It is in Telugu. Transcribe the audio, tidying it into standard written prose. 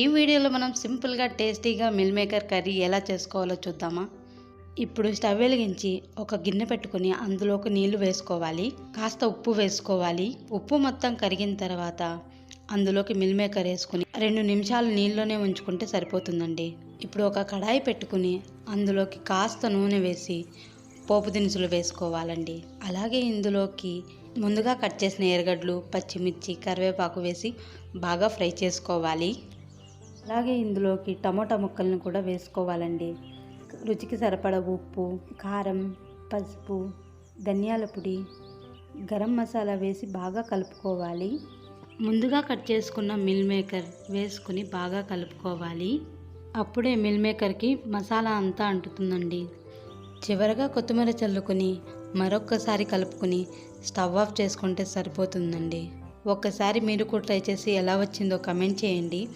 ఈ వీడియోలో మనం సింపుల్గా టేస్టీగా మిల్ మేకర్ కర్రీ ఎలా చేసుకోవాలో చూద్దామా. ఇప్పుడు స్టవ్ వెలిగించి ఒక గిన్నె పెట్టుకుని అందులోకి నీళ్లు వేసుకోవాలి. కాస్త ఉప్పు వేసుకోవాలి. ఉప్పు మొత్తం కరిగిన తర్వాత అందులోకి మిల్ మేకర్ వేసుకుని 2 నిమిషాలు నీళ్ళలోనే ఉంచుకుంటే సరిపోతుందండి. ఇప్పుడు ఒక కడాయి పెట్టుకుని అందులోకి కాస్త నూనె వేసి పోపు దినుసులు వేసుకోవాలండి. అలాగే ఇందులోకి ముందుగా కట్ చేసిన ఎర్రగడ్డలు, పచ్చిమిర్చి, కరివేపాకు వేసి బాగా ఫ్రై చేసుకోవాలి. అలాగే ఇందులోకి టమోటా ముక్కలను కూడా వేసుకోవాలండి. రుచికి సరిపడ ఉప్పు, కారం, పసుపు, ధనియాల పొడి, గరం మసాలా వేసి బాగా కలుపుకోవాలి. ముందుగా కట్ చేసుకున్న మిల్ మేకర్ వేసుకుని బాగా కలుపుకోవాలి. అప్పుడే మిల్ మేకర్కి మసాలా అంతా అంటుతుందండి. చివరగా కొత్తిమీర చల్లుకొని మరొక్కసారి కలుపుకొని స్టవ్ ఆఫ్ చేసుకుంటే సరిపోతుందండి. ఒక్కసారి మీరు కూడా ట్రై చేసి ఎలా వచ్చిందో కమెంట్ చేయండి.